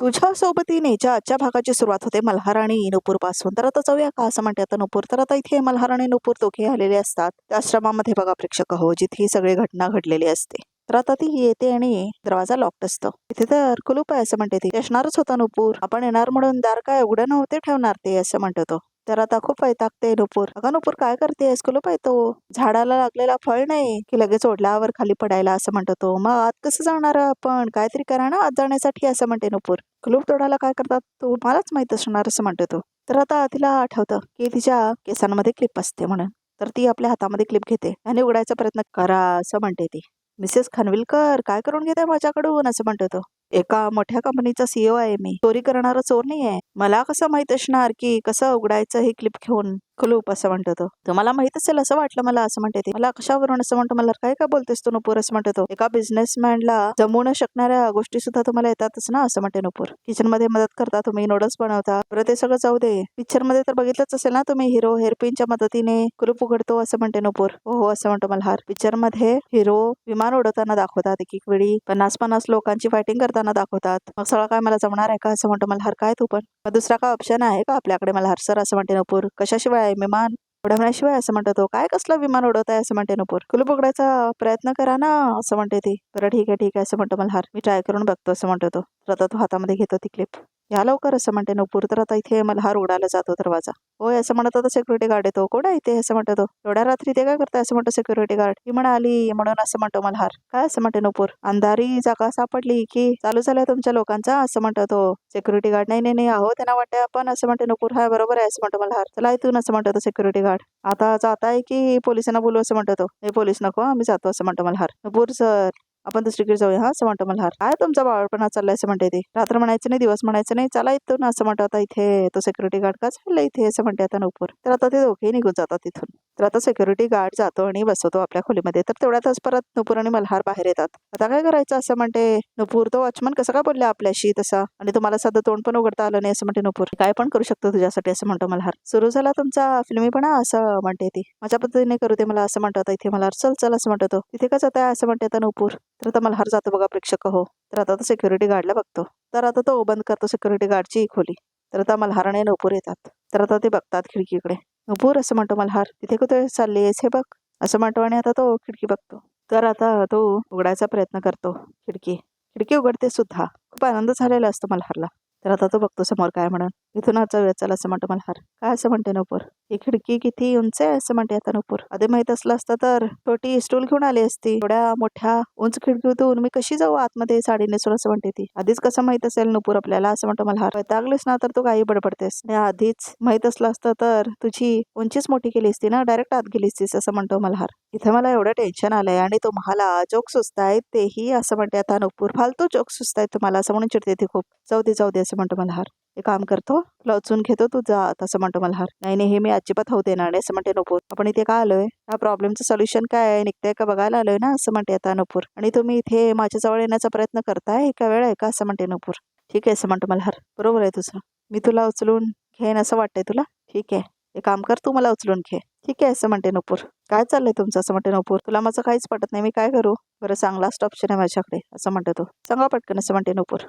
तुझ्या सोबतीनेच्या आजच्या भागाची सुरुवात होते मल्हार आणि नुपूर पासून. तर आता जाऊया का असं म्हणते आता नुपूर. तर आता इथे मल्हार आणि नुपूर दोघे आलेले असतात त्या आश्रमामध्ये बघा प्रेक्षक हो, जिथे ही सगळी घटना घडलेली असते. तर आता ती येते आणि दरवाजा लॉक्ड असतो. इथे तर कुलूप आहे असं म्हणते ती. असणारच होता नुपूर, आपण येणार म्हणून दार काय उघडं नव्हते ठेवणार ते असं म्हणतो तो. तर आता खूप वैतागते नुपूर. अगं नुपूर काय करतेस, कुलूप आहे तो, झाडाला लागलेला फळ नाही की लगेच ओढल्यावर खाली पडायला असं म्हणतो तो. मग आत कसं जाणार आपण, काहीतरी करा ना आत जाण्यासाठी असं म्हणते नुपूर. कुलूप तोडायला काय करतात तो मलाच माहित असणार असं म्हणतो तो. तर आता तिला आठवतं की तिच्या केसांमध्ये क्लिप असते म्हणून. तर ती आपल्या हातामध्ये क्लिप घेते आणि उघडायचा प्रयत्न करा असं म्हणते ती. मिसेस खानविलकर काय करून घेते माझ्याकडून असं म्हणतो तो. एका मोठ्या कंपनीचा सीईओ आहे मी, चोरी करणारा चोर नाही आहे. मला कसं माहित असणार की कसं उघडायचं हे क्लिप घेऊन कुलूप असं म्हणतो तो. तुम्हाला माहित असेल असं वाटलं मला असं म्हणते ती. मला कशावरून असं म्हणतो मला काय बोलतेस तू नुपूर असं म्हणतो तो. एका बिझनेसमॅनला जमू न शकणाऱ्या गोष्टी सुद्धा तुम्हाला येतातच ना असं म्हणते नुपूर. किचन मध्ये मदत करता तुम्ही, नूडल्स बनवता, बरं ते सगळं जाऊ दे. पिक्चर मध्ये तर बघितलंच असेल ना तुम्ही, हिरो हेअरपिनच्या मदतीने कुलूप उघडतो असं म्हणते नुपूर. हो असं म्हणतो मल्हार. पिक्चर मध्ये हिरो विमान उडवताना दाखवतात, एक एक वेळी 50-50 लोकांची फायटिंग करताना दाखवतात. मग सगळं काय मला जमणार आहे का असं म्हणतो मल्हार. काय तू पण, मग दुसरा काय ऑप्शन आहे का आपल्याकडे मल्हार सर असं म्हणते नुपूर. कशाशिवाय विमान उडवण्याशिवाय असं म्हणतो तो. काय कसलं विमान उडवताय असं म्हणते नुपूर. कुलूप उघडायचा प्रयत्न करा ना असं म्हणते ती. बरं ठीक आहे असं म्हणतो मल्हार. मी ट्राय करून बघतो असं म्हणतो तो. तर आता तो हातामध्ये घेतो ती क्लिप. या लवकर असं म्हणते नुपूर. तर आता इथे मल्हार उघडायला जातो दरवाजा. होय असं म्हणत होता सिक्युरिटी गार्ड येतो. कोण आहे ते असं म्हणतो तो. एवढ्या रात्री ते काय करताय असं म्हणतो सिक्युरिटी गार्ड. ती म्हणाली म्हणून असं म्हणतो मल्हार. काय असं म्हणते नुपूर. अंधारी जागा सापडली की चालू झालाय तुमच्या लोकांचा असं म्हणतो तो सिक्युरिटी गार्ड. नाही अहो त्यांना वाटते आपण असं म्हणते नुपूर. हा बरोबर आहे असं म्हणतो मल्हार. चला इथून असं म्हणतो तो सिक्युरिटी गार्ड. आता जाताय की पोलिसांना बोलू असं म्हणतो तो. हे पोलीस नको आम्ही जातो असं म्हणतो मल्हार. नुपूर सर आपण दुसरीकडे जाऊया हा असं म्हणतो मल्हार. काय तुमचा बावळपणा चाललाय असं म्हणते ती. रात्र म्हणायचं नाही दिवस म्हणायचं नाही, चला इथून असं म्हणतो. आता इथे तो सिक्युरिटी गार्ड का चाललाय इथे असं म्हणते आता नुपूर. तर आता ते दोघे निघून जातात तिथून. तर आता सिक्युरिटी गार्ड जातो आणि बसवतो आपल्या खोलीमध्ये. तर तेवढ्यातच परत नुपूर आणि मल्हार बाहेर येतात. आता काय करायचं असं म्हणते नुपूर. तो वॉचमन कसं काय बोलला आपल्याशी तसा, आणि तुम्हाला साधं तोंड पण उघडता आलं नाही असं म्हणते नुपूर. काय पण करू शकतो तुझ्यासाठी असं म्हणतो मल्हार. सुरू झाला तुमचा फिल्मीपणा असं म्हणते ती. माझ्या पद्धतीने करू दे मला असं म्हणतो. आता इथे मल्हार चल असं म्हणतो तो. तिथे का जात आहे असं म्हणते आता नुपूर. तर आता मल्हार जातो बघा प्रेक्षक हो. तर आता तो सिक्युरिटी गार्डला बघतो. तर आता तो बंद करतो सिक्युरिटी गार्डची खोली. तर आता मल्हार आणि नुपूर येतात. तर आता ते बघतात खिडकीकडे. नुपूर असं म्हणतो मल्हार. तिथे कुठे चालली आहेस हे बघ असं म्हणतो आणि आता तो खिडकी बघतो. तर आता तो उघडायचा प्रयत्न करतो खिडकी उघडते सुद्धा. खूप आनंद झालेला असतो मल्हारला. तर आता तो बघतो समोर काय म्हणून. इथून जाऊया चल असं म्हणतो मल्हार. काय असं म्हणते नुपूर. ही खिडकी किती उंच आहे असं म्हणते आता नुपूर. आधी माहित असलं असतं तर छोटी स्टूल घेऊन आली असती. एवढ्या मोठ्या उंच खिडकीतून मी कशी जाऊ आतमध्ये साडी नेसून असं म्हणते ती. आधीच कसं माहित असेल नुपूर आपल्याला असं म्हणतो मल्हार. वैतागलीस ना तर तू काही बडबडतेस. आणि आधीच माहित असलं असतं तर तुझी उंचीच मोठी केली असती ना, डायरेक्ट आत गेली असतीस असं म्हणतो मल्हार. इथे मला एवढं टेन्शन आलंय आणि तुम्हाला जोक सुचतायत तेही असं म्हणते आता नुपूर. फालतू जोक सुचतायत तुम्हाला असं म्हणून चिडते ती खूप. जाऊ दे असं म्हणतो मल्हार. एक काम करतो तुला उचलून घेतो तू जा असं म्हणतो मल्हार. नाही हे मी अजिबात होऊ देणार नाही असं म्हणते नुपूर. आपण इथे का आलोय, या प्रॉब्लेमचं सोल्युशन काय आहे निघतंय का बघायला आलोय ना असं म्हणते आता नुपूर. आणि तुम्ही इथे माझ्या जवळ येण्याचा प्रयत्न करताय, एका वेळ आहे का असं म्हणते नुपूर. ठीक आहे असं म्हणतो मल्हार. बरोबर आहे तुझं, मी तुला उचलून घेईन असं वाटतंय तुला. ठीक आहे एक काम कर तू मला उचलून घे. ठीक आहे असं म्हणते नुपूर. काय चाललंय तुमचं असं म्हणते नुपूर. तुला माझं काहीच पटत नाही, मी काय करू. बरं सांग लास्ट ऑप्शन आहे माझ्याकडे असं म्हणतो तो. सांगा पटकन असं म्हणते नुपूर.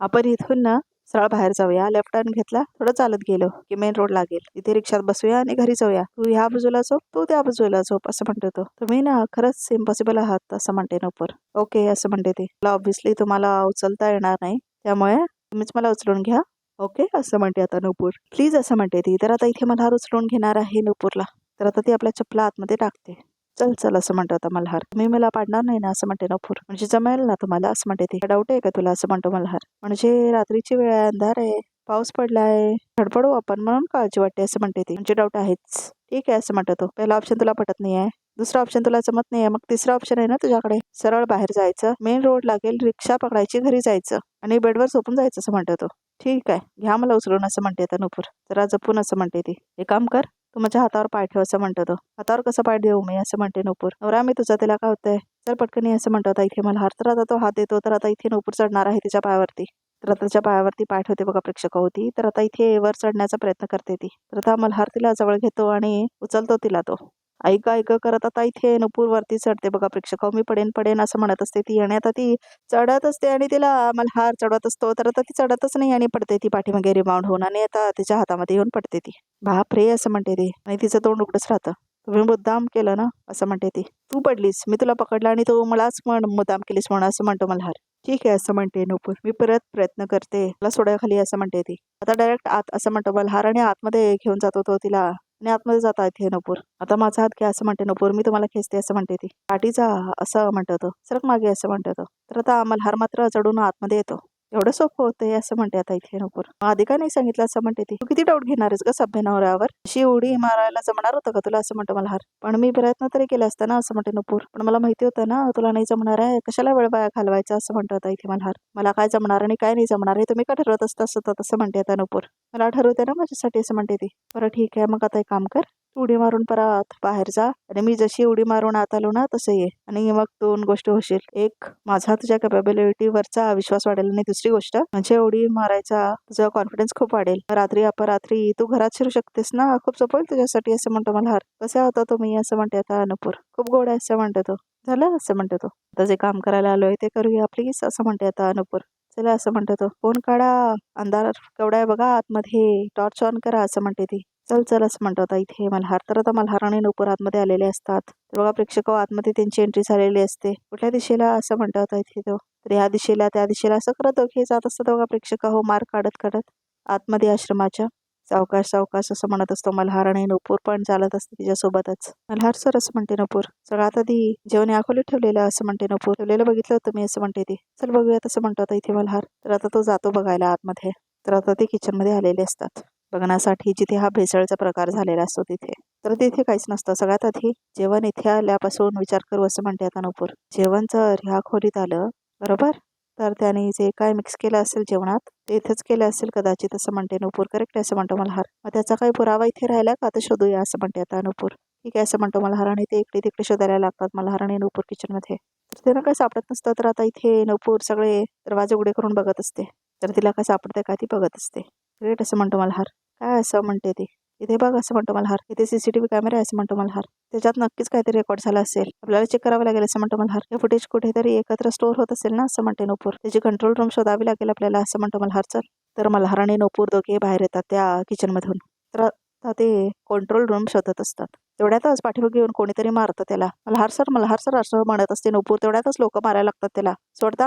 आपण इथून ना सरळ बाहेर जाऊया, लेफ्ट टर्न घेतला, थोडं चालत गेलो की मेन रोड लागेल. तिथे रिक्षात बसूया आणि घरी जाऊया. तू ह्या बाजूला झोप, तू त्या बाजूला झोप असं म्हणतो तो. तुम्ही ना खरंच इम्पॉसिबल आहात असं म्हणते नुपूर. ओके असं म्हणते ती. ऑब्व्हियसली तुम्हाला उचलता येणार नाही, त्यामुळे तुम्हीच मला उचलून घ्या. ओके असं म्हणते आता नुपूर. प्लीज असं म्हणते ती. तर आता इथे मल्हार उचलून घेणार आहे नुपूरला. तर आता ती आपल्या चपला आतमध्ये टाकते. चल असं म्हणतो आता मल्हार. तुम्ही मला पाडणार नाही ना असं म्हणते नुपूर. म्हणजे जमेल ना तुम्हाला असं म्हणते ती. डाऊट आहे का तुला असं म्हणतो मल्हार. म्हणजे रात्रीची वेळ आहे, अंधार आहे, पाऊस पडलाय, धडपडू आपण म्हणून काळजी वाटते असं म्हणते ती. म्हणजे डाऊट आहेच. ठीक आहे असं म्हणतो तो. पहिला ऑप्शन तुला पटत नाही आहे, दुसरा ऑप्शन तुला जमत नाही आहे, मग तिसरा ऑप्शन आहे ना तुझ्याकडे. सरळ बाहेर जायचं, मेन रोड लागेल, रिक्षा पकडायची, घरी जायचं आणि बेडवर झोपून जायचं असं म्हणतो तो. ठीक आहे घ्या मला उचलून असं म्हणते आता नुपूर. जरा जपून असं म्हणते ती. एक काम कर तू माझ्या हातावर पाय ठेव असं म्हणतो तो. हातावर कसं पाय देऊ मी असं म्हणते नुपूर. नवरा मी तुझा, तिला काय होतंय, चल पटकन ये असं म्हणतो आता इथे मल्हार. तर आता तो हात देतो. तर आता इथे नुपूर चढणार आहे तिच्या पायावरती. तर आता त्याच्या पायावरती पाय ठेवते बघा प्रेक्षक होती. तर आता इथे वर चढण्याचा प्रयत्न करते ती. तर आता मल्हार तिला जवळ घेतो आणि उचलतो तिला तो. ऐका करत आता इथे नुपूर वरती चढते बघा प्रेक्षक. मी पडेन पडेन असं म्हणत असते ती आणि आता ती चढत असते आणि तिला मल्हार चढवत असतो तर आता ती चढतच नाही आणि पडते ती पाठीमागे रिबाउंड होऊन आणि आता तिच्या हातामध्ये येऊन पडते ती. बाप रे असं म्हणते ती आणि तिचं तोंड उघडच राहतं. तुम्ही मुद्दाम केलं ना असं म्हणते ती. तू पडलीस, मी तुला पकडलं आणि तू मलाच मुद्दाम केलीस म्हणून असं म्हणतो मल्हार. ठीक आहे असं म्हणते नुपूर. मी परत प्रयत्न करते मला सोडाखाली असं म्हणते ती. आता डायरेक्ट आत असं म्हणतो मल्हार आणि आतमध्ये घेऊन जातो तो तिला आणि आतमध्ये जाता येते नुपूर. आता माझा हात घ्या असं म्हणते नुपूर. मी तुम्हाला खेचते असं म्हणते ती. पाठीचा असं म्हणतो तो. सरक मागे असं म्हणतो तो. तर आता मल्हार मात्र चढून आतमध्ये येतो. एवढं सोपं होतंय असं म्हणते आता इथे नुपूर. आधी का नाही सांगितलं असं म्हणते ती. तू किती डाऊट घेणार आहेस ग सभ्य नवऱ्यावर? अशी उडी मारायला जमणार होतं का तुला असं म्हणतो मल्हार. पण मी प्रयत्न तरी केला असता ना असं म्हणते नुपूर. पण मला माहिती होतं ना तुला नाही जमणार आहे. कशाला वेळ वाया घालवायचा असं म्हणतो आता इथे मल्हार. मला काय जमणार आणि काय नाही जमणार आहे तुम्ही का ठरवत असता असं तसं म्हणते आता नुपूर. मला ठरवते ना माझ्यासाठी असं म्हणते ती. बरं ठीक आहे मग आता एक काम कर. तू उडी मारून परत बाहेर जा आणि मी जशी उडी मारून आत आलो ना तसं ये आणि मग दोन गोष्टी होशील. एक माझा तुझ्या कॅपेबिलिटीवरचा विश्वास वाढेल आणि दुसरी गोष्ट म्हणजे उडी मारायचा तुझा कॉन्फिडन्स खूप वाढेल. रात्री अपरात्री तू घरात शिरू शकतेस ना. खूप सोपं होईल तुझ्यासाठी असं म्हणतो मल्हार. कसा होता तुम्ही असं म्हणते आता नुपूर. खूप गोड आहे असं म्हणतो तो. झालं असं म्हणतो तो. आता जे काम करायला आलोय ते करूया प्लीज असं म्हणते आता नुपूर. चला असं म्हणतो तो. फोन काढा, अंधार केवढा आहे बघा आतमध्ये, टॉर्च ऑन करा असं म्हणते ती. चल असं म्हणतो आता इथे मल्हार. तर आता मल्हार आणि नुपूर आतमध्ये आलेले असतात. तर बघा प्रेक्षक आतमध्ये त्यांची एंट्री झालेली असते. कुठल्या दिशेला असं म्हणतो आता इथे तो. तर ह्या दिशेला त्या दिशेला असं करत दोघे जात असतात बघा प्रेक्षक मार काढत आतमध्ये आश्रमाच्या. सावकाश असं म्हणत असतो मल्हार आणि नुपूर पण चालत असते तिच्यासोबतच. मल्हार सर असं म्हणते नुपूर. सगळ्यात आधी जेवण या खोलीत ठेवलेलं असं म्हणते नुपूर. ठेवलेलं बघितलं होतं मी असं म्हणते ती. चल बघूया तसं म्हणतो आता इथे मल्हार. तर आता तो जातो बघायला आतमध्ये. तर आता ते किचन मध्ये आलेले असतात बघण्यासाठी जिथे हा भेसळचा प्रकार झालेला असतो तिथे. तर तिथे काहीच नसतं. सगळ्यात आधी जेवण इथे आल्यापासून विचार करू असं म्हणते आता नुपूर. जेवण जर ह्या खोलीत आलं बरोबर तर त्याने जे काय मिक्स केलं असेल जेवणात ते इथेच केलं असेल कदाचित असं म्हणते नुपूर. करेक्ट आहे असं म्हणतो मल्हार. मग त्याचा काही पुरावा इथे राहिला का तर शोधूया असं म्हणते आता नुपूर. ठीक आहे असं म्हणतो मल्हार आणि ते इकडे तिकडे शोधायला लागतात मल्हार आणि नुपूर किचन मध्ये. तर त्यांना काही सापडत नसतं. तर आता इथे नुपूर सगळे दरवाजे उघडे करून बघत असते. तर तिला काय सापडते काय ती बघत असते. ग्रेट असं म्हणतो मल्हार. काय असं म्हणते ती. इथे बघ असं म्हणतो मल्हार. इथे CCTV कॅमेरा आहे असं म्हणतो मल्हार. त्याच्यात नक्कीच काहीतरी रेकॉर्ड झाला असेल. आपल्याला चेक करावं लागेल असं म्हणतो मल्हार. हे फुटेज कुठेतरी एकत्र स्टोअर होत असेल ना असं म्हणते नुपूर. त्याची कंट्रोल रूम शोधावी लागेल आपल्याला असं म्हणतो मल्हार. चल. तर मल्हार आणि नुपूर दोघे बाहेर येतात त्या किचन मधून. तर आता ते कंट्रोल रूम शोधत असतात. तेवढ्यातच पाठीमागे येऊन कोणीतरी मारतं त्याला. मल्हार सर असं म्हणत असते नुपूर. तेवढ्यातच लोक मारायला लागतात त्याला. सोडा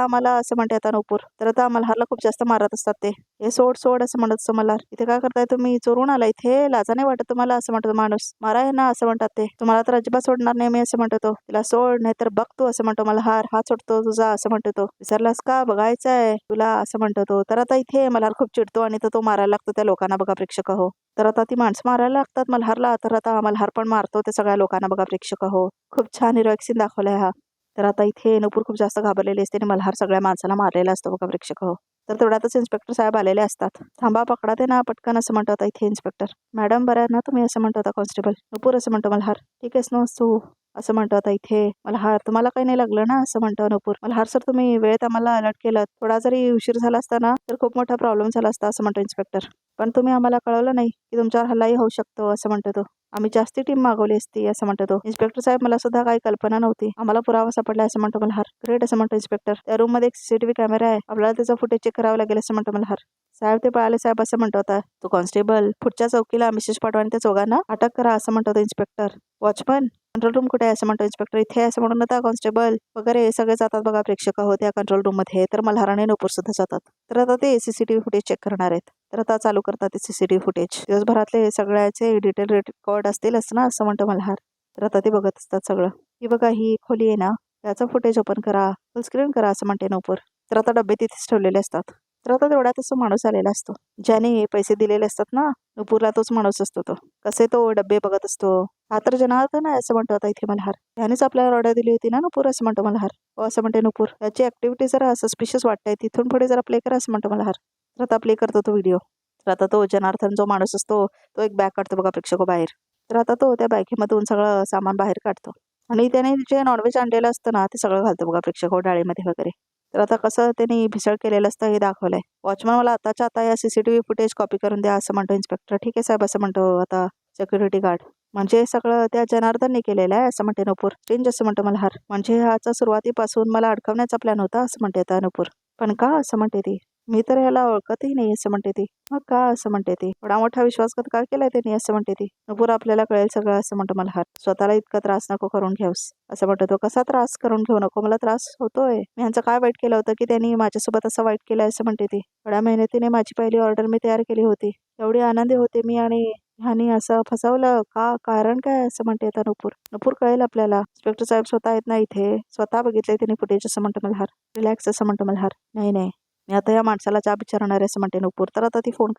आम्हाला असं म्हणते आता नुपूर. तर आता मल्हारला खूप जास्त मारत असतात ते. हे सोड असं म्हणत असतं मल्हार. इथे काय करताय तुम्ही? चोरून आला इथे? लाजा नाही वाटत तुम्हाला असं म्हणतो माणूस. मारा आहे ना असं म्हणतात ते. तुम्हाला तर अजिबात सोडणार नाही मी असं म्हणतो तो. तिला सोड नाही तर बघ तू असं म्हणतो मल्हार. हात सोडतो तुझा असं म्हणतो तो. विसरलास का? बघायचंय तुला असं म्हणतो तो. तर आता इथे मल्हार खूप चिडतो आणि तो मारायला लागतो त्या लोकांना बघा प्रेक्षक तर आता ती माणसं मारायला लागतात मल्हारला. तर आता मल्हार पण मारतो त्या सगळ्या लोकांना बघा प्रेक्षक खूप छान हिरोईक सीन दाखवलाय हा. तर आता इथे नुपूर खूप जास्त घाबरलेली असते आणि मल्हार सगळ्या माणसाला मारलेला असतो बघा प्रेक्षक तर तेवढ्यातच इन्स्पेक्टर साहेब आलेले असतात. थांबा पकडा ते ना पटकन असं म्हणतो आता इथे इन्स्पेक्टर. मॅडम बरं आहे ना तुम्ही असं म्हणतो आता कॉन्स्टेबल. नुपूर असं म्हणतो मल्हार. ठीक आहेस ना तू असं म्हणतो आता इथे मल्हार. तुम्हाला काही नाही लागलं ना असं म्हणतो नुपूर. मल्हार सर तुम्ही वेळेत आम्हाला अलर्ट केलं. थोडा जरी उशीर झाला असता ना तर खूप मोठा प्रॉब्लेम झाला असता असं म्हणतो इन्स्पेक्टर. पण तुम्ही आम्हाला कळवलं नाही की तुमच्यावर हल्लाही होऊ शकतो असं म्हणतो तो. आम्ही जास्ती टीम मागवली असती असं म्हणतो तो. इन्स्पेक्टर साहेब मला सुद्धा काही कल्पना नव्हती. आम्हाला पुरावा सापडला असं म्हणतो मल्हार. ग्रेट असं म्हणतो इन्स्पेक्टर. त्या रूम मध्ये एक CCTV कॅमेरा आहे. आपल्याला त्याचा फुटेज चेक करावं लागेल असं म्हणतो मल्हार. साहेब ते पळाले साहेब असं म्हणतो होता तो कॉन्स्टेबल. पुढच्या चौकीला मेसेज पाठवा आणि त्या चौघांना अटक करा असं म्हणतो इन्स्पेक्टर. वॉचमन कंट्रोल रूम कुठे आहे असं म्हणतो इन्स्पेक्टर. इथे आहे असं म्हणून आता कॉन्स्टेबल वगैरे सगळे जातात बघा प्रेक्षक त्या कंट्रोल रूम मध्ये. तर मल्हार आणि नुपूर सुद्धा जातात. तर आता ते CCTV फुटेज चेक करणार आहेत. तर आता चालू करतात ते CCTV फुटेज. दिवसभरातले सगळ्याचे डिटेल रेकॉर्ड असतीलच ना असं म्हणतो मल्हार. तर आता ते बघत असतात सगळं. ही बघा ही खोली आहे ना त्याचं फुटेज ओपन करा फुल स्क्रीन करा असं म्हणते नुपूर. तर आता डबे तिथेच ठेवलेले असतात. तर आता तेवढ्यात असं माणूस आलेला असतो ज्याने पैसे दिलेले असतात ना नुपूरला. तोच माणूस असतो तो. कसे तो डबे बघत असतो. हा तर जनार्दन आहे असं म्हणतो आता इथे मल्हार. त्यानेच आपल्याला ऑर्डर दिली होती ना नुपूर असं म्हणतो मल्हार. हो असं म्हणते नुपूर. त्याची ऍक्टिव्हिटी जरा सस्पिशियस वाटतंय. तिथून पुढे जरा प्ले करा असं म्हणतो मल्हार. तर आता प्ले करतो तो व्हिडिओ. तर आता तो जनार्दन जो माणूस असतो तो एक बॅग काढतो बघा प्रेक्षक बाहेर. तर आता तो त्या बॅगेमधून सगळं सामान बाहेर काढतो आणि त्याने जे नॉनव्हेज आणलेलं असतं ना ते सगळं घालतो बघा प्रेक्षक डाळीमध्ये वगैरे. तर आता कसं त्यांनी भिसळ केलेलं असतं हे दाखवलंय. वॉचमन मला आताच्या आता या CCTV फुटेज कॉपी करून द्या असं म्हणतो इन्स्पेक्टर. ठीक आहे साहेब असं म्हणतो आता सिक्युरिटी गार्ड. म्हणजे हे सगळं त्या जनार्दनने केलेलं आहे असं म्हणते नुपूर. चेंज असं म्हणतो मल्हार. म्हणजे ह्याचा सुरुवातीपासून मला अडकवण्याचा प्लॅन होता असं म्हणते आता नुपूर. पण का असं म्हणते ती. मी तर याला ओळखतही नाही असं म्हणते ती. मग का असं म्हणते ती. एवढा मोठा विश्वासघात का केलाय त्यांनी असं म्हणते ती. नुपूर आपल्याला कळेल सगळं असं म्हणतो मल्हार. स्वतःला इतका त्रास नको करून घेऊस असं म्हणतो तो. कसा त्रास करून घेऊ नको, मला त्रास होतोय. मी ह्यांचं काय वाईट केलं होतं की त्यांनी माझ्यासोबत असं वाईट केलंय असं म्हणते ती. एवढ्या मेहनतीने माझी पहिली ऑर्डर मी तयार केली होती. एवढी आनंदी होते मी आणि ह्यानी असं फसवलं का, कारण काय असं म्हणते आता नुपूर. नुपूर कळेल आपल्याला. इन्स्पेक्टर साहेब स्वतः आहेत ना इथे, स्वतः बघितलंय त्यांनी फुटेज असं म्हणतो मल्हार. रिलॅक्स असं म्हणतो मल्हार. नाही नाही, मी आता या माणसाला जाब विचारणार आहे असं म्हणते नुपूर. तर आता ती फोन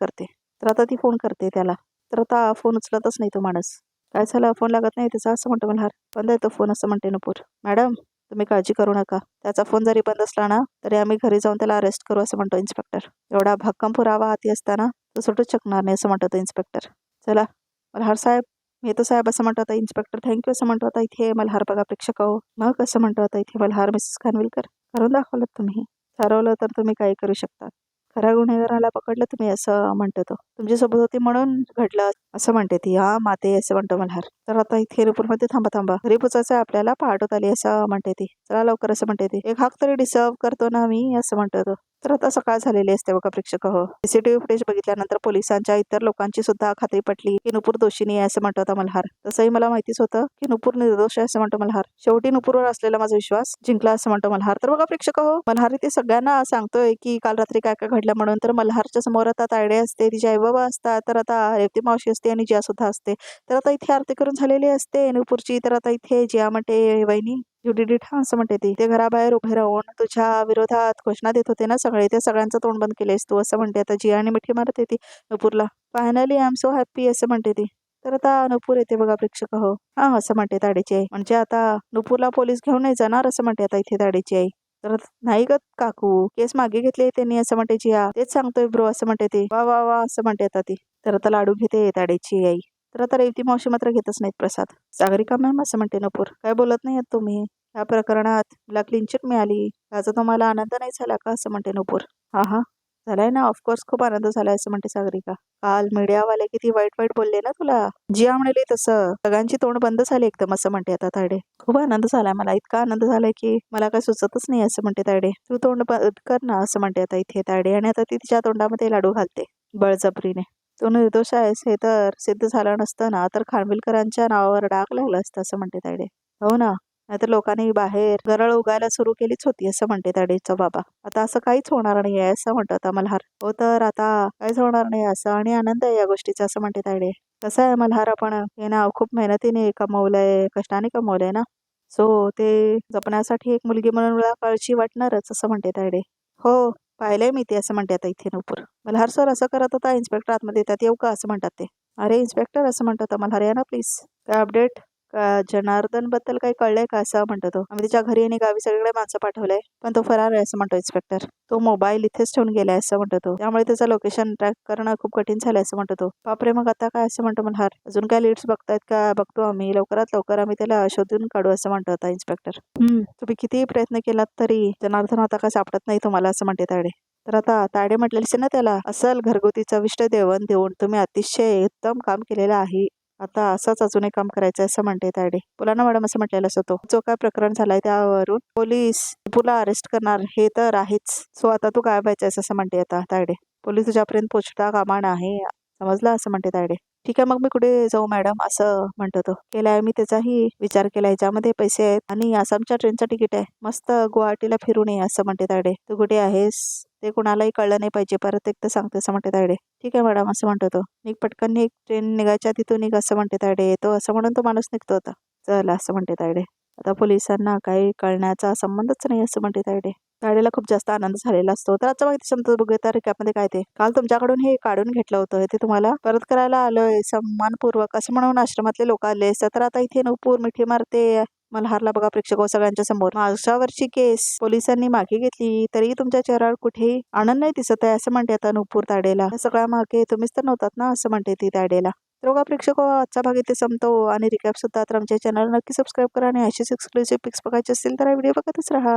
करते त्याला. तर आता फोन उचलतच नाही तो माणूस. काय झालं, फोन लागत नाही त्याचा असं म्हणतो मल्हार. बंद आहे तो फोन असं म्हणते नुपूर. मॅडम तुम्ही काळजी करू नका, त्याचा फोन जरी बंद असला ना तरी आम्ही घरी जाऊन त्याला अरेस्ट करू असं म्हणतो इन्स्पेक्टर. एवढा भक्कम पुरावा हाती असताना तो सुटूच शकणार नाही असं म्हणतो तो इन्स्पेक्टर. चला मल्हार साहेब, मी येतो साहेब असं म्हणतो आता इन्स्पेक्टर. थँक्यू असं म्हणतो आता इथे मल्हार. बघा प्रेक्षक हो, मग असं म्हणतो आता इथे मल्हार. मिसेस खानविलकर, करून दाखवलं तुम्ही. ठरवलं तर तुम्ही काही करू शकता. खऱ्या गुन्हेगाराला पकडलं तुम्ही असं म्हणतो तो. तुमच्यासोबत होती म्हणून घडलं असं म्हणते ती. हा माते असं म्हणतो मल्हार. तर आता इथे मध्ये थांबा घरी पोचायचं आपल्याला, पहाट होत आली असं म्हणते ती. चला लवकर असं म्हणते ती. एक हाक तरी डिसर्व करतो ना मी असं म्हणतो तो. तर आता सकाळ झालेली असते बघा प्रेक्षक हो. सीसीटीव्ही फुटेज बघितल्यानंतर पोलिसांच्या इतर लोकांची सुद्धा खात्री पटली की नुपूर दोषीनी आहे असं म्हणतो होता मल्हार. तसंही मला माहितीच होतं की नुपूर निर्दोष आहे असं म्हणतो मल्हार. शेवटी नुपूरवर असलेला माझा विश्वास जिंकला असं म्हणतो मल्हार. तर बघा प्रेक्षक हो, मल्हार इथे सगळ्यांना सांगतोय की काल रात्री काय काय घडलं म्हणून. तर मल्हारच्या समोर आता तायडे असते, तिचे आई बाबा असतात, तर आता रेवती मावशी असते आणि जिया सुद्धा असते. तर आता इथे आरती करून झालेली असते नुपूरची. तर आता इथे जिया म्हणते वहिनी युडी ठा असं म्हणते ती. ते घराबाहेर उभे राहून तुझ्या विरोधात घोषणा देत होते ना सगळे, ते सगळ्यांचं तोंड बंद केलेस तू असं म्हणते आता जिया. आणि मिठी मारत येते नुपूरला. Finally I am so happy असं म्हणते ती. तर आता नुपूर येते बघा प्रेक्षक हो. हा असं म्हणते ताडीची आई. म्हणजे आता नुपूरला पोलीस घेऊन नाही जाणार असं म्हणते आता इथे ताडीची आई. तर नाही ग काकू, केस मागे घेतली त्यांनी असं म्हणते जिया. तेच सांगतोय ब्रो असं म्हणते ती. वा वा वा असं म्हणते आता ती. तर आता लाडू घेते ताडीची आई. तर आता रेवती मावशी मात्र घेतच नाहीत प्रसाद. सागरिका मॅम असं म्हणते नुपूर, काय बोलत नाही तुम्ही. या प्रकरणात मला क्लीन चिट मिळाली, त्याचा तुम्हाला आनंद नाही झाला का असं म्हणते नुपूर. हा झालाय ना, ऑफकोर्स खूप आनंद झालाय असं म्हणते सागरिका. काल मीडियावाले किती वाईट वाईट बोलले ना तुला. जिया म्हणाली तसं सगळ्यांची तोंड बंद झाली एकदम असं म्हणते आता तायडे. खूप आनंद झालाय मला, इतका आनंद झालाय की मला काय सुचतच नाही असं म्हणते तायडे. तू तोंड बंद कर ना असं म्हणते आता इथे तायडे. आणि आता ती तिच्या तोंडामध्ये लाडू घालते बळजबरीने. तू निर्दोष आहेस हे तर सिद्ध झालं नसतं ना तर खानविलकरांच्या नावावर डाग लागला असतं असं म्हणते तायडे. हो ना, नाहीतर लोकांनी बाहेर गरळ उगायला सुरू केलीच होती असं म्हणते ताडीचा बाबा. आता असं काहीच होणार नाही आहे असं म्हणतो आता मल्हार. हो तर आता काहीच होणार नाही असं, आणि आनंद आहे या गोष्टीचा असं म्हणते तायडे. कसं आहे मल्हार, आपण हे नाव खूप मेहनतीने कमवलंय, कष्टाने कमवलंय ना, सो ते जपण्यासाठी एक मुलगी म्हणून मला काळजी वाटणारच असं म्हणते तायडे. हो पाहिलंय मी ते असं म्हणते आता इथे नुपूर. मल्हार सर असं करत होता, इन्स्पेक्टर आतमध्ये येतात, येऊ का असं म्हणतात ते. अरे इन्स्पेक्टर असं म्हणतात मल्हार, या ना प्लीज. काय अपडेट, जनार्दन बद्दल काही कळलंय का असं म्हणतो तो. आम्ही तिच्या घरी आणि गावी सगळीकडे माणसं पाठवलंय पण तो फरार आहे असं म्हणतो इन्स्पेक्टर. तो मोबाईल इथेच ठेवून गेलाय असं म्हणतो तो, त्यामुळे त्याचं लोकेशन ट्रॅक करणं खूप कठीण झालंय असं म्हणतो तो. बापरे, मग आता काय असं म्हणतो मल्हार. अजून काय लीड्स बघतायत का. बघतो आम्ही, लवकरात लवकर आम्ही त्याला शोधून काढू असं म्हणतो आता इन्स्पेक्टर. तुम्ही कितीही प्रयत्न केलात तरी जनार्दन आता काय सापडत नाही तुम्हाला असं म्हणते तायडे. तर आता तायडे म्हटलेलीच ना त्याला, असल घरगुती चविष्ट देवण देऊन तुम्ही अतिशय उत्तम काम केलेलं आहे. आता असंच अजून एक काम करायचं असं म्हणते तायडे. पुलाना मॅडम असं म्हटलेलं असं तो. जो काय प्रकरण झालाय त्यावरून पोलीस तुला अरेस्ट करणार हे तर आहेच. सो आता तू काय व्हायचंयस असं म्हणते आता तायडे. पोलीस तुझ्यापर्यंत पोचता कामा आहे, समजलं असं म्हणते तायडे. ठीक आहे मग मी कुठे जाऊ मॅडम असं म्हणतो तो. केलाय मी त्याचाही विचार केलाय, ह्याच्यामध्ये पैसे आहेत आणि आसामच्या ट्रेनचं तिकीट आहे, मस्त गुवाहाटीला फिरून ये असं म्हणते तायडे. तू कुठे आहेस ते कुणालाही कळलं नाही पाहिजे, परत एकदा सांगते असं म्हणते तायडे. ठीक आहे मॅडम असं म्हणतो तो. निघ पटकन निघ, ट्रेन निघायच्या तिथून निघ असं म्हणते तायडे. येतो असं म्हणून तो माणूस निघतो होता. चल असं म्हणते तायडे. आता पोलिसांना काही कळण्याचा संबंधच नाही असं म्हणते तायडे. तायडेला खूप जास्त आनंद झालेला असतो. तर आजचा माहिती समजा बघूया रिकॅपमध्ये काय ते. काल तुमच्याकडून हे काढून घेतलं होतं, हे ते तुम्हाला परत करायला आलोय सन्मानपूर्वक असं म्हणून आश्रमातले लोक आले. तर आता इथे नुपूर मिठी मारते मल्हारला बघा प्रेक्षक सगळ्यांच्या समोर. मागच्यावरची केस पोलिसांनी मागे घेतली तरी तुमच्या चेहऱ्यावर कुठेही आनंद नाही दिसत आहे असं म्हणते आता नुपूर तायडेला. सगळ्या मागे तुम्हीच तर नव्हतात ना असं म्हणते ती तायडेला. तर बघा प्रेक्षक आजचा भाग इथे संपतो आणि रिकॅप सुद्धा. तर आमच्या चॅनल नक्की सबस्क्राईब करा आणि अशीच एक्सक्लुसिव्ह पिक्स बघायचे असतील तर हा व्हिडिओ बघतच राहा.